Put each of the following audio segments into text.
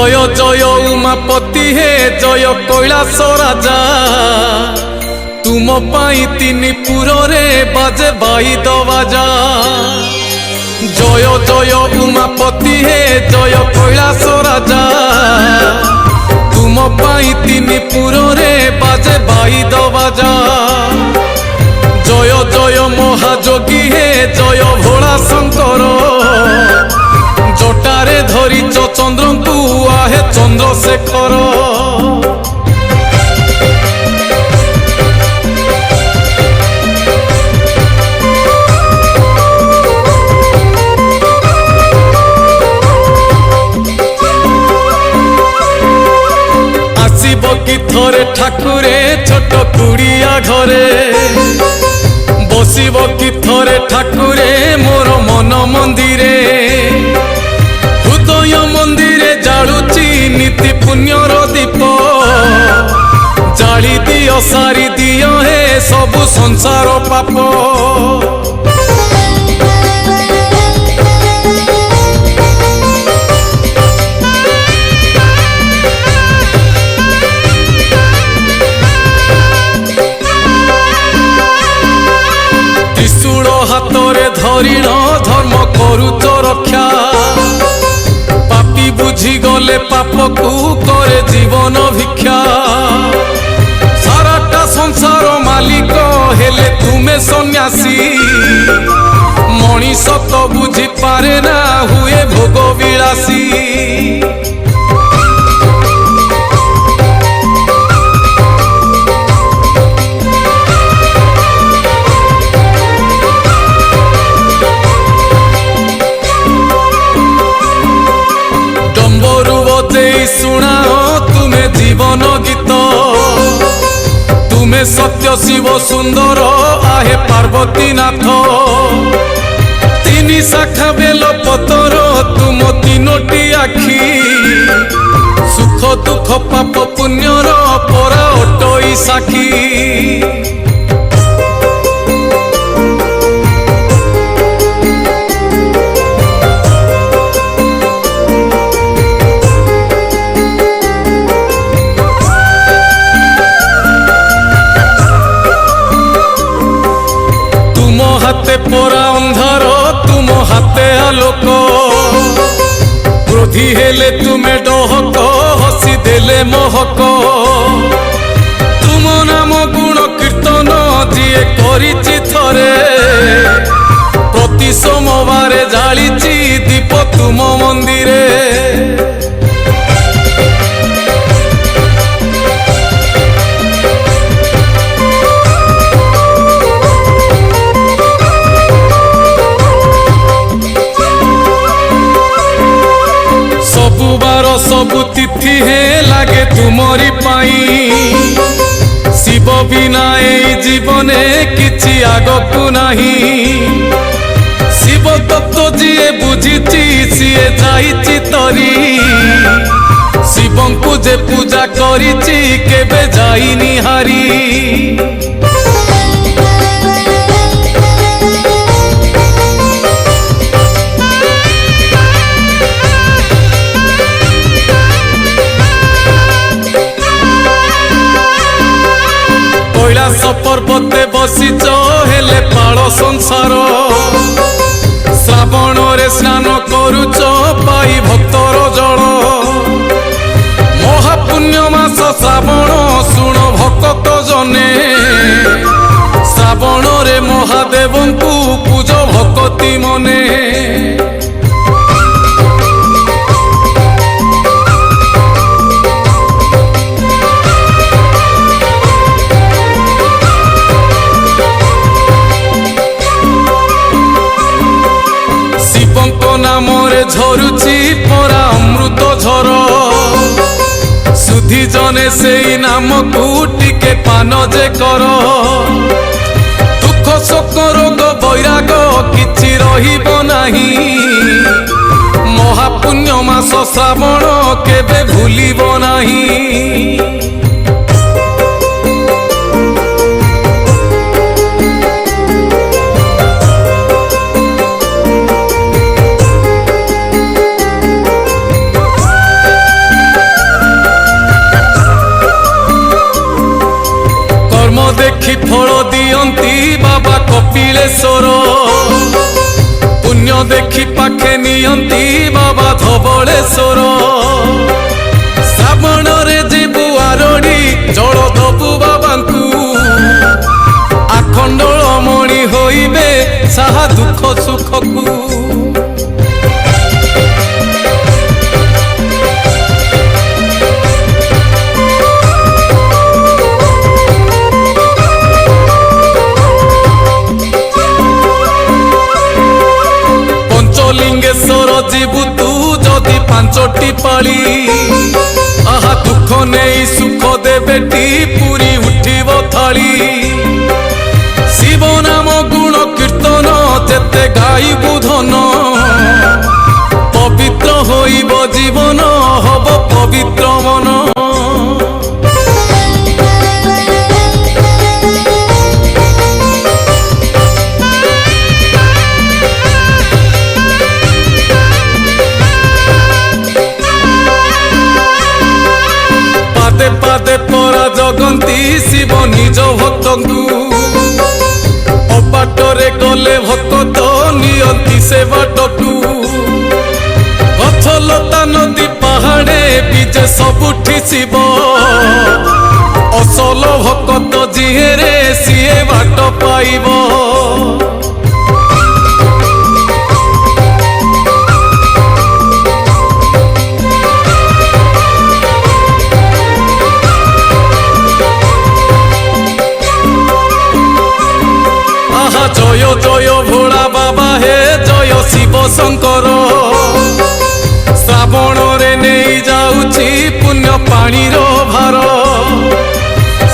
जय जय उमापति हे जय कैलाश राजा तुम पाई तीन पुर रे बाजे बाई दबाजा। जय जय उमापति हे जय कैलाश राजा तुम पाई तीन पुर रे बाजे बाई दबाजा। जय जय महाजोगी हे जय भोला शंकर जटारे धरिच चंद्र को आहे चंद्रशेखर। आसीब कि थरे ठाकुरे छोट कुड़िया घरे बसिब कि थरे ठाकुरे मोर मन मंदिरे। हृदय मंदिरे जालुची नीति पुण्यर दीप जाली दियो सारी दियो हे सबु संसार पाप। त्रिशूल हाथरे धरिण धर्म करुच रक्षा पापी बुझी गले पाप को करे जीवन भिक्षा। साराटा संसार मालिक हेले तुमे सन्यासी मनीष तो बुझी पारे ना हुए भोग विलासी। सुनाओ तुम्हें जीवन गीत तुम्हें सत्य शिव सुंदर आहे पार्वती नाथ। तीन शाखा बेल पतर तुम तीनोटी आखि सुख दुख पाप पुण्यर परा अटई साखी। हाथे पोरा अंधार तुम हाथे आलोक क्रोधी हेले तुमे डहक हसी देले महक। तुम नाम गुण कीर्तन जिए करिछि थरे प्रति सोमवारे जालिछि दीप तुम मंदिरे। सबु तिथि हे लागे तुमरी पाई शिव बिना ए जीवने किछि आगकु नहीं। शिव तत्व जिए बुझिछि सिए जाइछि तरी शिवंकु जे पूजा करिछि केबे जाइनि हारी। कैलाश पर्वते बसिच हेले पाल संसार श्रावण रे स्नान करुच पाई भक्तर जल। महापुण्य मास श्रावण शुण भक्त जने श्रावण रे महादेव को पूज भक्ति मने। नामरे झरुची परा अमृत झर सुधी जने से नाम को टिके पान जे कर। दुख शोक रोग बैराग किछि रहिब नाही महापुण्य मास श्रावण केबे भूलिब नाही। देखी पाखे नियंती बाबा धवलेश्वर श्रावण रे जीवु आरड़ी जल दबु बाबांकु आखंडल मणि होइबे साहा दुख सुखकु लिंगेश्वर जीवु तू जदि पांचटी पाली आहा दुख नहीं सुख देबेटी पूरी उठिब थाली शिव नाम गुण कीर्तन जेते गाइबु धन पवित्र होइब जीवन हब पवित्र मन पादे परा जगंती शिव निज भक्तंकु अबाटरे गले भक्त नियंती से बाटकु गछलता नदी पहाड़े बीजे सबुठी शिव असल भक्त जिहेरे सीए बाट पाइब जय जय भोला बाबा हे जय शिव शंकर श्रावण रे नहीं जाउछि पुण्य पानी रो भार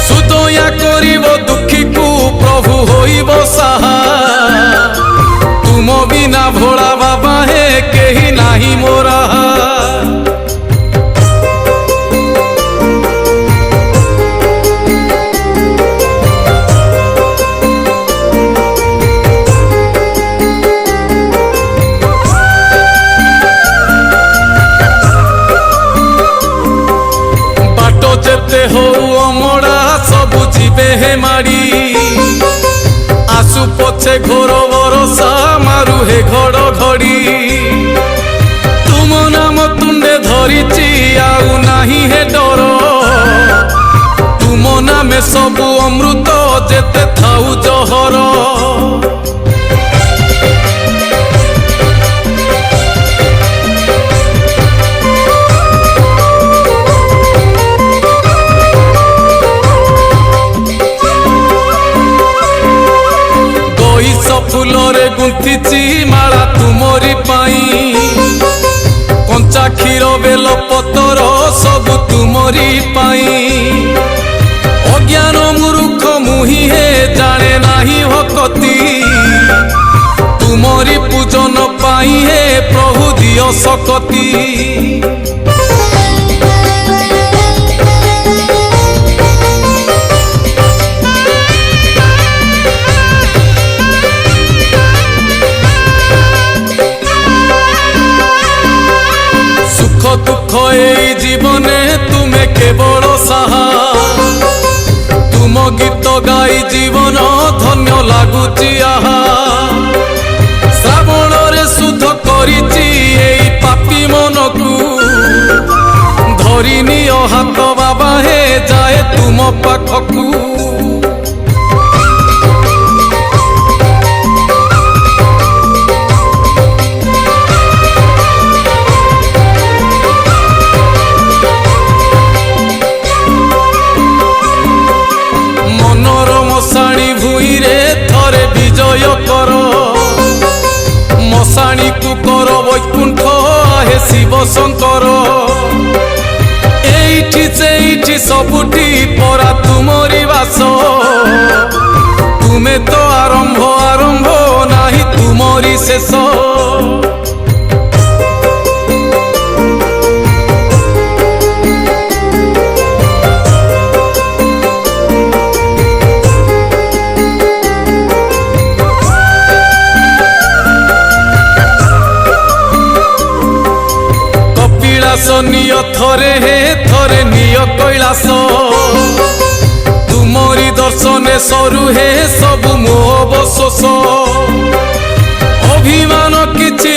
सुदया करिब दुखी को प्रभु होइब साहा तुम बिना भोला बाबा हे केही नाही मोरा हो अमड़ा सबु जीवे हे माड़ी आसु पछे घोर बरसा मारु हे घड़ घड़ी तुम नाम तुंडे धरिची आउ नाही हे डर तुम नामे सबु अमृत जेते थाउ जहर फूलरे गुंथिची माला तुमरी पाई कंचा क्षीर बेल पतर सब तुमरी पाई अज्ञान मूर्ख मुही हे जाने नाही भक्ति तुमरी पूजन पाई हे प्रभु दियो सकती दुख ए जीवने तुम्हें केवल साहा तुम गीत गाई जीवन धन्य लगुची आहा श्रावण रे शुद्ध करिची एई पापी मन को धरिनी हाथ बाबा हे जाए तुम पाखकू मशाणी को कर वैकुंठ हे शिव शंकर एठी सेठी सबुठी परा तुमरी वास तुमे तो आरंभ आरंभ नाही तुमरी शेष निय थरे हे थरे निय कैलास तुमरी दर्शने सरु हे सब मोह बशोष अभिमान किछि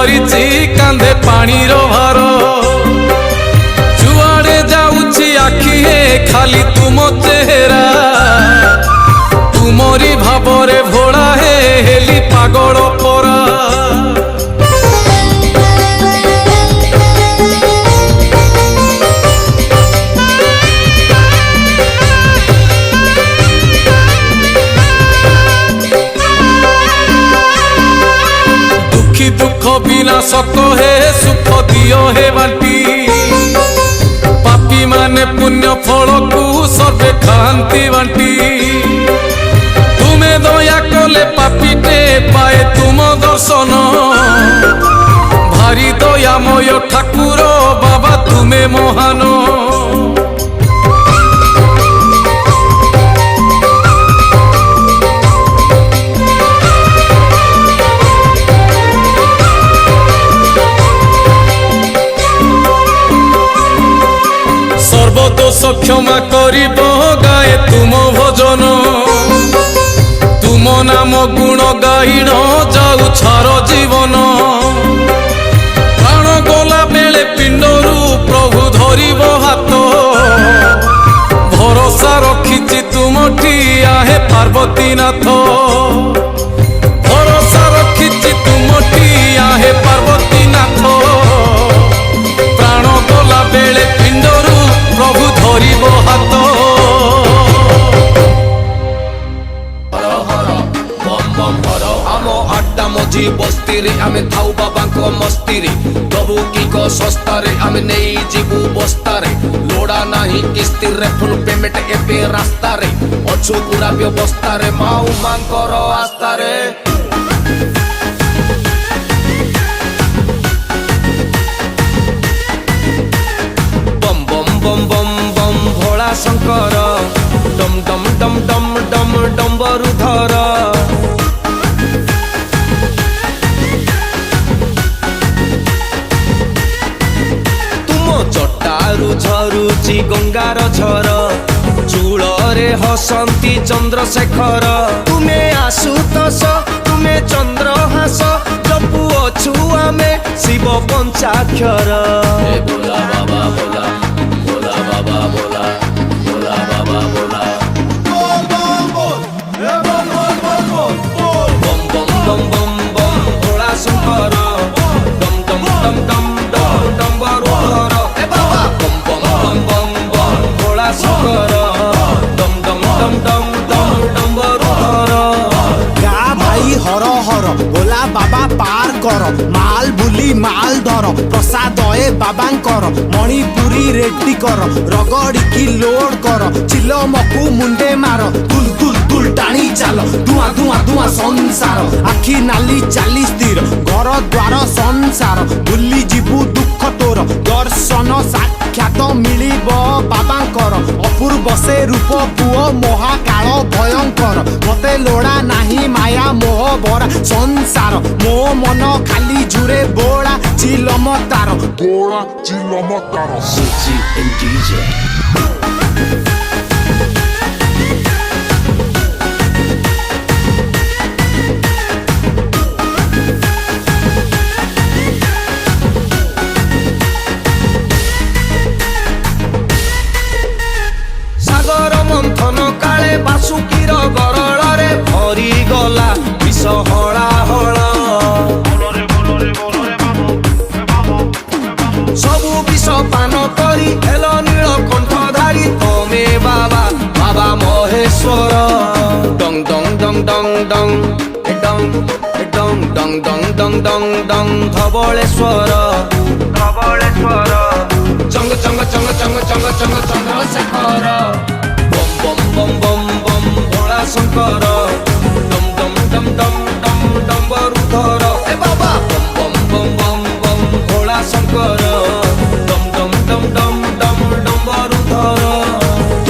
धरिची कांधे पानीर भार जुआड़े जाऊची आखि हे खाली तुम चेहरा तुमरी भावरे भोला हे हेली पागल परा दुख बिना सक हे सुख दियो हे बांटी पापी माने पुण्य फल को सर्वे खांती बांटी तुम्हें दया कले पापीटे पाए तुम दर्शन भारी दयामय ठाकुर बाबा तुम्हें महान सर्वदोष क्षमा करिब गाए तुम भजन तुम नाम गुण गाइण जाऊ छार जीवन प्राण गला बेले पिंडरू प्रभु धरिब हाथ भरोसा रखिछि तुमठी आहे पार्वती नाथ भरोसा रखिछि तुमठी आहे पार्वती नाथ प्राण गला बेले पिंडरू प्रभु धरिब हाथ आड्डा मझी बस्ती रे आमे थाउ बाबा को मस्ती रे प्रभु की को सस्ता रे आमे नहीं जीवु बस्ता रे लोड़ा नहीं किस्ती रे फुल पेमेंट एबे रास्ता रे अछु पूरा व्यवस्था रे माऊ मान करो आस्था रे बम बम बम बम बम भोला शंकर डम डम डम डम डम डम्बरु धर चट्टारू झरुची गंगार झर चूଳରେ हसंती चंद्रशेखर तुमे आशुतोष तुमे चंद्रहास जपु अछु आमे शिव पंचाक्षर बोला बाबा बोला बोला बाबा बोला बोला बाबा बोला बम बम बम बम बम भोला शंकर डम डम डम डम डम डम्बरु धर शंकर डम डम डम डम डम डम्बरु धर गा भाई हर हर भोला बाबा पार कर माल बुली माल धर प्रसाद ए बाबांकर मणिपुरी रेड्डी कर रगड़िकी लोड कर चिलमकु मुंडे मार तुल तुल तुल टाणी चाल धुआं धुआं धुआं संसार आखि नाली चाली स्थिर घर द्वार संसार भूली जीवु दुख तोर दर्शन साक्षात मिलिब बाबांकर अपूर्व से रूप पुओ महाकाल भयंकर मते लोड़ा नाही माया मोह भरा संसार मो मन खाली झुरे बोड़ा चिलम तार Suji and DJ सागर मंथन काले बासुकीर गरଳରେ भरी गला विष हळा हळ सबु विष पान करी हेल नील कंठधारी तमे बाबा बाबा महेश्वर डंग डंग डंग डंग डंग डंग डंग डंग डंग डंग डंग धवलेश्वर धवलेश्वर चंग चंग चंग चंग चंग चंग चंद्रशेखर बम बम बम बम बम भोला शंकर डम डम डम डम डम डम्बरु धर ए बाबा बम बम बम बम बम भोला शंकर डम डम डम डम डम डम्बरु धर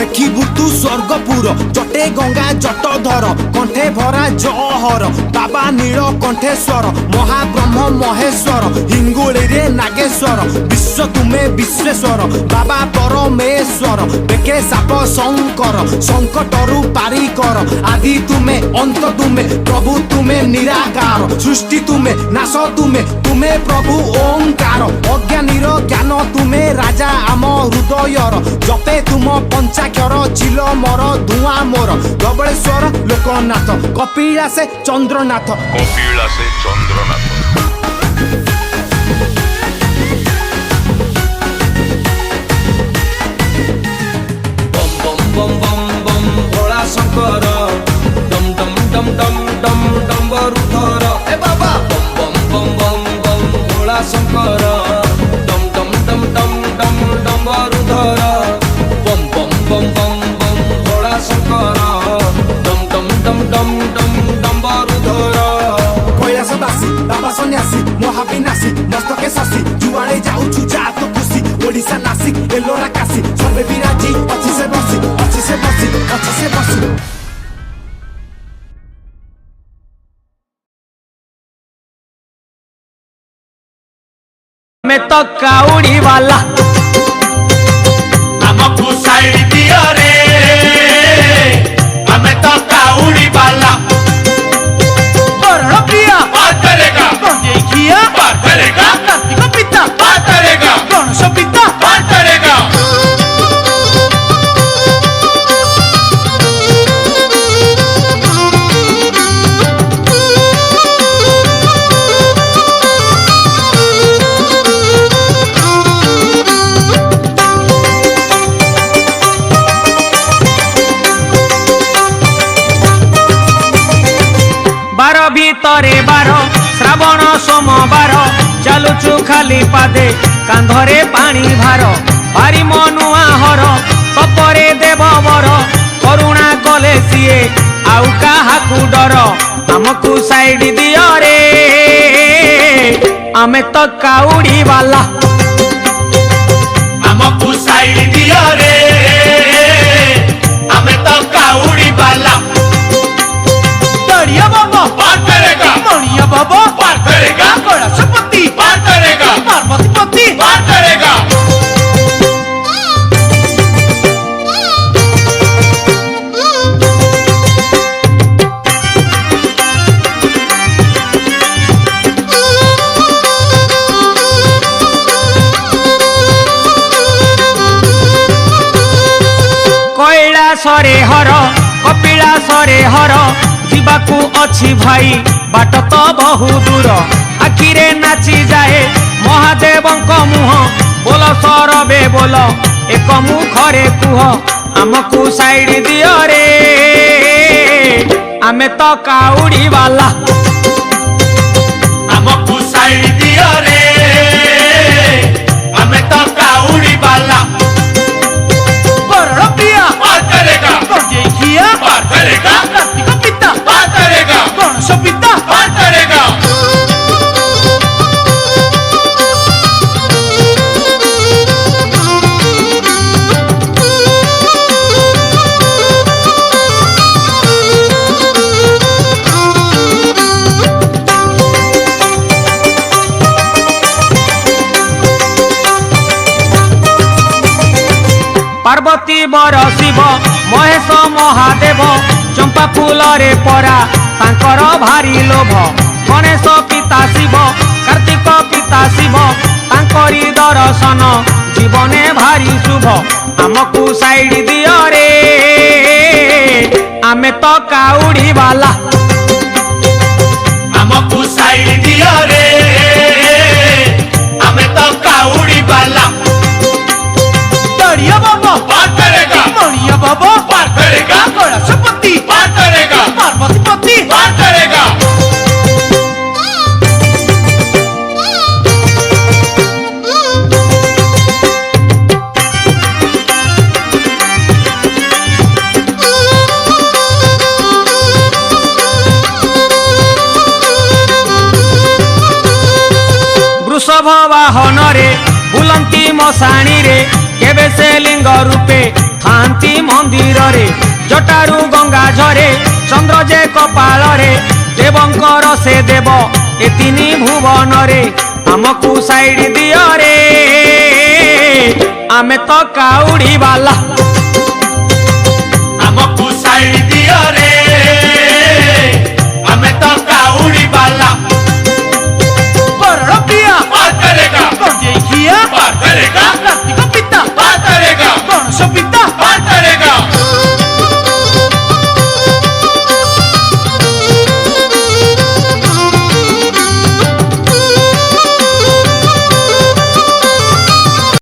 देखिबु तू स्वर्गपुर जटे हाथे गंगा जटधर कंठे भरा जहर बाबा नील कंठेश्वर महाब्रह्म महेश्वर हिंगुली रे नागेश्वर विश्व तुमे विश्वेश्वर बाबा परमेश्वर बेके साप शंकर संकटरु पारी कर आदि तुमे अंत तुमे प्रभु तुमे निराकार सृष्टि तुमे नाश तुमे तुमे प्रभु ओंकार अज्ञानीर ज्ञान तुमे राजा आम हृदयर जपे तुम पंचाक्षर चिल मोर धुआं मोर धवळेश्वर लोकनाथ कपिलासे चंद्रनाथ बम बम बम बम भोला शंकर डम डम डम डम डम डम्बरुधर ए बाबा बम बम बम बम बम भोला शंकर डम डम डम डम डम डम्बरुधर बम बम बम बम बम भोला शंकर डम डम डम डम डम डम्बरुधर कैलासवासी बाबा सन्यासी महाविनाशी मस्तके शशि जुआड़े जाऊछु जा तो खुशी ओडिशा नासिक एलोरा काशी सर्वे विराजी अच्छी से बसी अच्छी से बसी अच्छी से बसी मैं तो काउड़ी वाला हमको साइड दिया रे हमें तो काउड़ी वाला और प्रिया बात करेगा देखिया बात करेगा कार्तिक पिता बात करेगा गणेश पिता बात करेगा बार भीतरे बार श्रावण सोमवार चलुचु खाली पादे कांधरे पानी भार भारी मनुआ हर तपरे देव वर करुणा कले सीए आउ काहाकू डर हमकू साइड दियो रे आमे तो काउड़ी वाला हमको साइड दिया रे हमें तो काउड़ी वाला दरिया बाबा बात करेगा मणिया बाबा बात करेगा गणेशपति बात करेगा पार्वती पति बात करेगा कैलासरे हर कपिलासरे हर जीवाकू अच्छी भाई बाट तो बहु दूर आखिरे नाची जाए महादेवंक मुह बोल सरबे बोल एक मुखरे कुह आमकू साइड दियो रे आमे तो काउड़ी वाला हमको साइड दिया रे हमें तो काउड़ी वाला बड़ प्रिया बात करेगा देखिया बात करेगा कार्तिक पिता बात करेगा गणेश पिता बात करेगा पार्वती बर शिव महेश महादेव चंपा फूलरे परा तांकर भारी लोभ गणेश पिता शिव कार्तिक पिता शिव तांकरी दर्शन जीवने भारी शुभ आमकू साइड दियो रे आमे तो काउड़ी वाला हमको साइड दिया रे हमें तो काउड़ी वाला दरिया बाबा बात करेगा मणिया बाबा बात करेगा गणेशपति बात करेगा पार्वती पति बात करेगा वृषभ वाहन रे बुलंती मशाणी रे केबे से लिंग रूपे थांती मंदिर रे जटारू गंगा झरे चंद्र जे कपाल रे देवंकर से देव ए तीनी भुवन रे आमको साइड दियो रे आमे तो काउड़ी वाला।